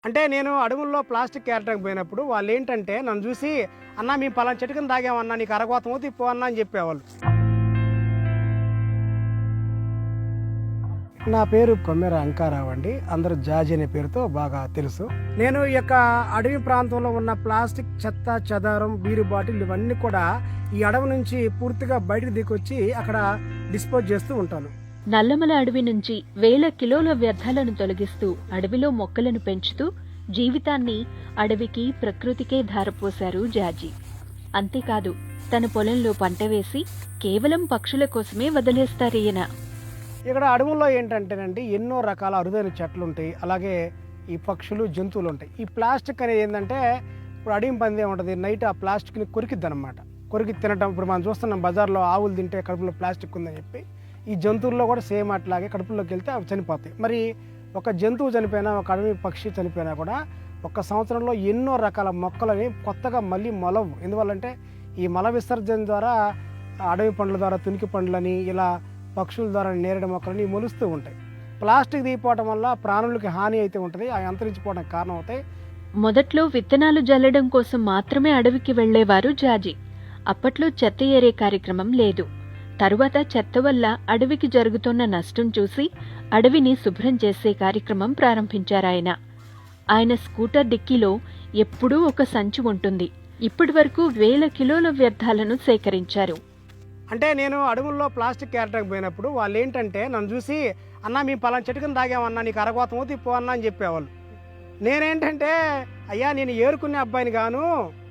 అంటే నేను అడవుల్లో ప్లాస్టిక్ ఏరడానికి పోయినప్పుడు వాళ్ళేంటంటే నన్ను చూసి, "అన్నా మేము పలానా చెట్టు కింద తాగామన్నా, నీకు అరగోతం అవుతుంది పో అన్నా" అని చెప్పేవాళ్ళు. నా పేరు కొమ్మెర అంకారావు అండి. అందరూ జాజి అనే పేరుతో బాగా తెలుసు. నేను ఈ యొక్క అడవి ప్రాంతంలో ఉన్న ప్లాస్టిక్ చెత్త చెదారం, బీరు బాటిల్ ఇవన్నీ కూడా ఈ అడవి నుంచి పూర్తిగా బయటకు దిగొచ్చి అక్కడ డిస్పోజ్ చేస్తూ ఉంటాను. నల్లమల అడవి నుంచి వేల కిలోల వ్యర్థాలను తొలగిస్తూ అడవిలో మొక్కలను పెంచుతూ జీవితాన్ని అడవికి ప్రకృతికే ధారపోశారు జాజి. అంతేకాదు తన పొలంలో పంట వేసి కేవలం పక్షుల కోసమే వదిలేస్తారీయన. ఇక్కడ అడవుల్లో ఏంటంటేనండి ఎన్నో రకాల అరుదైన చెట్లు ఉంటాయి, అలాగే ఈ పక్షులు జంతువులు ఉంటాయి. ఈ ప్లాస్టిక్ అనేది ఏంటంటే ఇప్పుడు అడవి పంది ఉంటుంది, నైట్ ఆ ప్లాస్టిక్ని కొరికిద్ది అనమాట. కొరికి తినటం. ఇప్పుడు మనం చూస్తున్నాం బజార్లో ఆవులు తింటే కడుపులో ప్లాస్టిక్ ఉందని చెప్పి, ఈ జంతువుల్లో కూడా సేమ్ అట్లాగే కడుపులోకి వెళ్తే అవి చనిపోతాయి. మరి ఒక జంతువు చనిపోయినా, ఒక అడవి పక్షి చనిపోయినా కూడా ఒక సంవత్సరంలో ఎన్నో రకాల మొక్కలని కొత్తగా మళ్ళీ మొలవు. ఎందువల్లంటే ఈ మల విసర్జన ద్వారా అడవి పండ్ల ద్వారా తునికి పండ్లని, ఇలా పక్షుల ద్వారా నేరేడు మొక్కలని మొలుస్తూ ఉంటాయి. ప్లాస్టిక్ దిగిపోవడం వల్ల ప్రాణులకి హాని అయితే ఉంటుంది, అవి అంతరించిపోవడానికి కారణం అవుతాయి. మొదట్లో విత్తనాలు జల్లడం కోసం మాత్రమే అడవికి వెళ్లేవారు జాజి. అప్పట్లో చెత్త ఏరే కార్యక్రమం లేదు. తరువాత చెత్త వల్ల అడవికి జరుగుతున్న నష్టం చూసి అడవిని శుభ్రం చేసే కార్యక్రమం ప్రారంభించారాయన. ఆయన స్కూటర్ డిక్కీలో ఎప్పుడూ ఒక సంచి ఉంటుంది. ఇప్పటి వరకు 1000 కిలోల వ్యర్థాలను సేకరించారు. అంటే నేను అడవుల్లో ప్లాస్టిక్ ఏరడానికి పోయినప్పుడు వాళ్ళు ఏంటంటే నన్ను చూసి, "అన్నా మేము పలానా చెట్టు కింద తాగామన్నా, నీకు అరగోతం అవుతుంది పో అన్నా" అని చెప్పేవాళ్ళు. నేనేంటంటే, "అయ్యా నేను ఏరుకునే అబ్బాయిని గాను,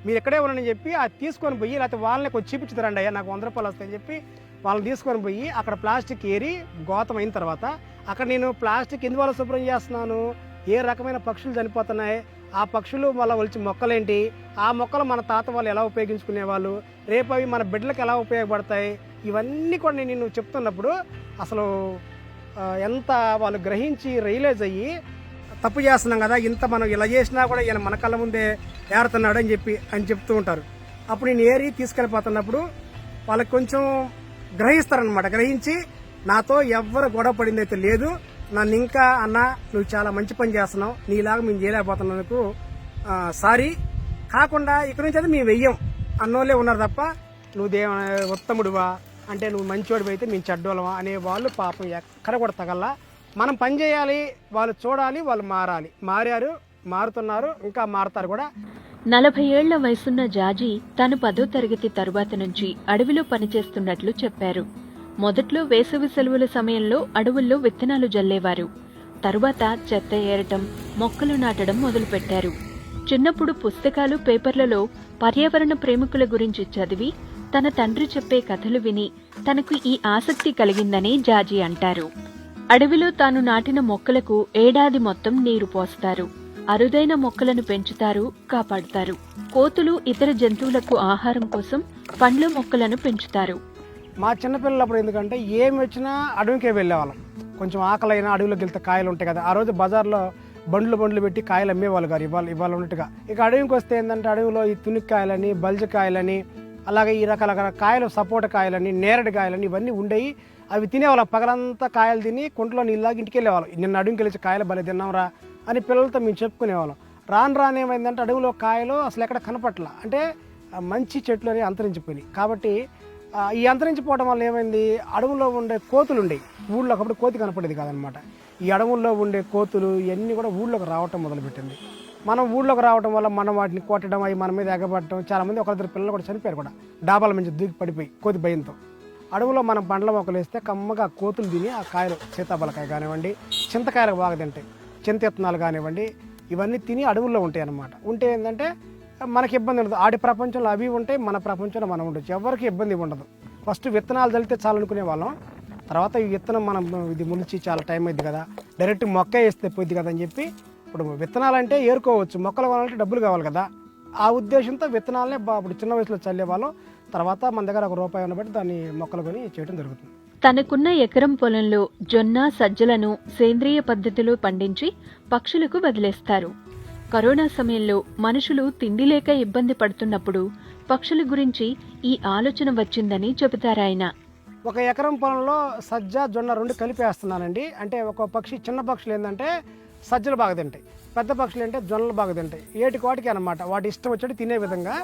మీరు ఎక్కడే ఉన్నానని చెప్పి అది తీసుకొని పోయి, లేకపోతే వాళ్ళని కొంచెం చూపించుతారండి అయ్యా, నాకు 100 రూపాయలు వస్తాయని చెప్పి వాళ్ళని తీసుకొని పోయి అక్కడ ప్లాస్టిక్ ఏరి గోతం అయిన తర్వాత అక్కడ నేను ప్లాస్టిక్ ఎందువల్ల శుభ్రం చేస్తున్నాను, ఏ రకమైన పక్షులు చనిపోతున్నాయి, ఆ పక్షులు మళ్ళీ వచ్చి మొక్కలేంటి, ఆ మొక్కలు మన తాత వాళ్ళు ఎలా ఉపయోగించుకునేవాళ్ళు, రేపు అవి మన బిడ్డలకు ఎలా ఉపయోగపడతాయి, ఇవన్నీ కూడా నేను చెప్తున్నప్పుడు అసలు ఎంత వాళ్ళు గ్రహించి రియలైజ్ అయ్యి, తప్పు చేస్తున్నాం కదా, ఇంత మనం ఇలా చేసినా కూడా ఈయన మన కళ్ళ ముందే ఏరుతున్నాడు అని చెప్తూ ఉంటారు. అప్పుడు నేను ఏరి తీసుకెళ్ళిపోతున్నప్పుడు వాళ్ళకి కొంచెం గ్రహిస్తారనమాట. గ్రహించి నాతో ఎవ్వరు గొడవ పడింది అయితే లేదు, నన్ను ఇంకా "అన్న నువ్వు చాలా మంచి పని చేస్తున్నావు, నీలాగా మేము చేయలేకపోతున్నందుకు సారీ, కాకుండా ఇక్కడి నుంచి అయితే మేము వెయ్యం" అన్నోళ్ళే ఉన్నారు తప్ప, "నువ్వు ఉత్తముడువా అంటే నువ్వు మంచివాడివి అయితే మేము చెడ్డోళ్ళమా" అనే వాళ్ళు పాపం ఎక్కడ కూడా తగల్లా. మనం పని చేయాలి, వాళ్ళు చూడాలి, వాళ్ళు మారాలి. మారారు, మారుతున్నారు, ఇంకా మారుతారు కూడా. 40 ఏళ్ల వయసున్న జాజి తాను 10వ తరగతి తరువాత నుంచి అడవిలో పనిచేస్తున్నట్లు చెప్పారు. మొదట్లో వేసవి సెలవుల సమయంలో అడవుల్లో విత్తనాలు జల్లేవారు. తరువాత చెత్త ఏరటం, మొక్కలు నాటడం మొదలుపెట్టారు. చిన్నప్పుడు పుస్తకాలు, పేపర్లలో పర్యావరణ ప్రేమికుల గురించి చదివి తన తండ్రి చెప్పే కథలు విని తనకు ఈ ఆసక్తి కలిగిందని జాజి అంటారు. అడవిలో తాను నాటిన మొక్కలకు ఏడాది మొత్తం నీరు పోస్తారు. అరుదైన మొక్కలను పెంచుతారు, కాపాడుతారు. కోతులు, ఇతర జంతువులకు ఆహారం కోసం పండ్ల మొక్కలను పెంచుతారు. మా చిన్నపిల్లలప్పుడు ఎందుకంటే ఏమి వచ్చినా అడవికే వెళ్ళేవాళ్ళం. కొంచెం ఆకలైనా అడవిలోకి వెళ్తే కాయలు ఉంటాయి కదా, ఆ రోజు బజార్లో బండ్లు పెట్టి కాయలు అమ్మేవాళ్ళు గారు ఇవాళ ఉన్నట్టుగా. ఇక అడవికి వస్తే ఏంటంటే అడవిలో ఈ తునిక్కాయలని, బల్జకాయలని, అలాగే ఈ రకాల కాయలు, సపోట కాయలని, నేరేడు కాయలని ఇవన్నీ ఉండేవి. అవి తినేవాళ్ళం. పగలంతా కాయలు తిని కుంటలో నీళ్ళలాగా ఇంటికి వెళ్ళేవాళ్ళం. నిన్న అడవికి వెళ్ళి కాయలు భలే తిన్నాంరా అని పిల్లలతో మేము చెప్పుకునేవాళ్ళం. రాను ఏమైందంటే అడవిలో కాయలు అసలు ఎక్కడ కనపట్ల, అంటే మంచి చెట్లు అనేవి అంతరించిపోయినాయి. కాబట్టి ఈ అంతరించిపోవడం వల్ల ఏమైంది, అడవుల్లో ఉండే కోతులు ఉండేవి ఊళ్ళో. ఒకప్పుడు కోతి కనపడేది కాదనమాట. ఈ అడవుల్లో ఉండే కోతులు ఇవన్నీ కూడా ఊళ్ళోకి రావటం మొదలుపెట్టింది. మనం ఊళ్ళోకి రావడం వల్ల మనం వాటిని కొట్టడం, అవి మన మీద ఎగబడటం, చాలామంది ఒకరిద్దరు పిల్లలు కూడా చనిపోయారు కూడా, డాబాల నుంచి దూకి పడిపోయి కోతి భయంతో. అడవులో మనం పండ్ల మొక్కలు వేస్తే కమ్మగా కోతులు తిని ఆ కాయలు, సీతాఫలకాయ కానివ్వండి, చింతకాయలు బాగా తింటాయి, చింత విత్తనాలు కానివ్వండి, ఇవన్నీ తిని అడవుల్లో ఉంటాయి అన్నమాట. ఉంటే ఏంటంటే మనకి ఇబ్బంది ఉండదు. ఆడి ప్రపంచంలో అవి ఉంటాయి, మన ప్రపంచంలో మనం ఉండొచ్చు, ఎవరికి ఇబ్బంది ఉండదు. ఫస్ట్ విత్తనాలు చల్లితే చాలు అనుకునే వాళ్ళం. తర్వాత ఈ విత్తనం మనం ఇది ములిచి చాలా టైం అయింది కదా, డైరెక్ట్ మొక్క వేస్తే పోయింది కదా అని చెప్పి ఇప్పుడు విత్తనాలు అంటే ఏరుకోవచ్చు, మొక్కలు కావాలంటే డబ్బులు కావాలి కదా, ఆ ఉద్దేశంతో విత్తనాలనే ఇప్పుడు చిన్న వయసులో చల్లేవాళ్ళం. తర్వాత మన దగ్గర ₹1 ఉన్నబట్టి దాన్ని మొక్కలు కొని చేయడం జరుగుతుంది. తనకున్న ఎకరం పొలంలో జొన్న, సజ్జలను సేంద్రియ పద్ధతిలో పండించి పక్షులకు వదిలేస్తారు. కరోనా సమయంలో మనుషులు తిండి లేక ఇబ్బంది పడుతున్నప్పుడు పక్షుల గురించి ఈ ఆలోచన వచ్చిందని చెబుతారాయన. 1 ఎకరం పొలంలో సజ్జ, జొన్న 2 కలిపేస్తున్నానండి. అంటే ఒక పక్షి, చిన్న పక్షులు ఏంటంటే సజ్జలు బాగా తింటాయి, పెద్ద పక్షులు అంటే జొన్నలు బాగా తింటాయి. ఏటికి వాటికి అనమాట వాటి ఇష్టం వచ్చేది తినే విధంగా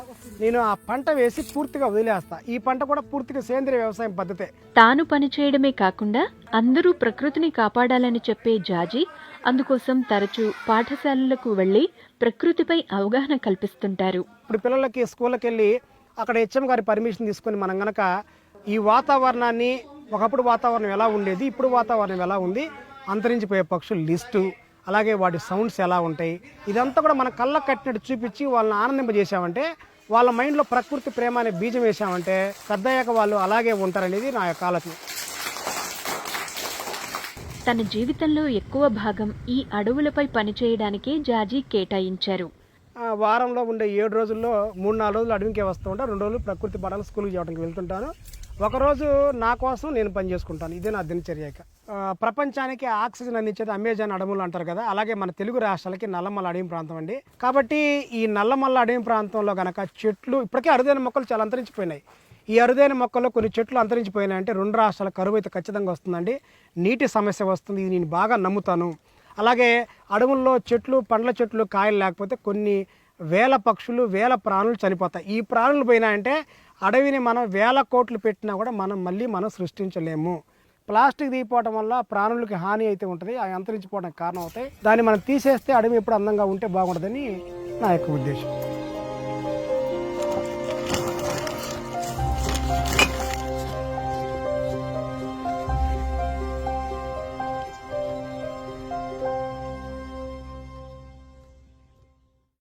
నేను ఆ పంట వేసి పూర్తిగా వదిలేస్తా. ఈ పంట కూడా పూర్తిగా సేంద్రియ వ్యవసాయం పద్ధతే. తాను పనిచేయడమే కాకుండా అందరూ ప్రకృతిని కాపాడాలని చెప్పే జాజీ అందుకోసం తరచూ పాఠశాలలకు వెళ్లి ప్రకృతిపై అవగాహన కల్పిస్తుంటారు. ఇప్పుడు పిల్లలకి స్కూళ్ళకి వెళ్ళి అక్కడ హెచ్ఎం గారి పర్మిషన్ తీసుకొని మనం గనక ఈ వాతావరణాన్ని, ఒకప్పుడు వాతావరణం ఎలా ఉండేది, ఇప్పుడు వాతావరణం ఎలా ఉంది, అంతరించిపోయే పక్షుల లిస్టు, అలాగే వాటి సౌండ్స్ ఎలా ఉంటాయి, ఇదంతా కూడా మన కళ్ళకు కట్టినట్టు చూపించి వాళ్ళని ఆనందింపజేసామంటే, వాళ్ళ మైండ్లో ప్రకృతి ప్రేమ అనే బీజం వేసామంటే పెద్దయ్యాక వాళ్ళు అలాగే ఉంటారనేది నా యొక్క ఆలోచన. తన జీవితంలో ఎక్కువ భాగం ఈ అడవులపై పనిచేయడానికే జాజీ కేటాయించారు. వారంలో ఉండే 7 రోజుల్లో 3-4 రోజులు అడవికే వస్తూ ఉంటాను, 2 రోజులు ప్రకృతి పడాలి స్కూల్కి చేయడానికి వెళ్తుంటాను, ఒకరోజు నా కోసం నేను పని చేసుకుంటాను. ఇదే నా దినచర్య. ప్రపంచానికి ఆక్సిజన్ అందించేది అమెజాన్ అడవులు అంటారు కదా, అలాగే మన తెలుగు రాష్ట్రాలకి నల్లమల్ల అడవి ప్రాంతం అండి. కాబట్టి ఈ నల్లమల్ల అడవి ప్రాంతంలో కనుక చెట్లు ఇప్పటికే అరుదైన మొక్కలు చాలా అంతరించిపోయినాయి. ఈ అరుదైన మొక్కల్లో కొన్ని చెట్లు అంతరించిపోయినాయంటే 2 రాష్ట్రాల కరువు అయితే ఖచ్చితంగా వస్తుందండి, నీటి సమస్య వస్తుంది. ఇది నేను బాగా నమ్ముతాను. అలాగే అడవుల్లో చెట్లు, పండ్ల చెట్లు, కాయలు లేకపోతే కొన్ని వేల పక్షులు, వేల ప్రాణులు చనిపోతాయి. ఈ ప్రాణులు పోయినాయంటే అడవిని మనం వేల కోట్లు పెట్టినా కూడా మనం సృష్టించలేము. ప్లాస్టిక్ తీయపోవడం వల్ల ప్రాణులకి హాని అయితే ఉంటుంది, అవి అంతరించిపోవడానికి కారణం అవుతాయి. దాన్ని మనం తీసేస్తే అడవి ఎప్పుడు అందంగా ఉంటే బాగుంటుందని నా యొక్క ఉద్దేశం.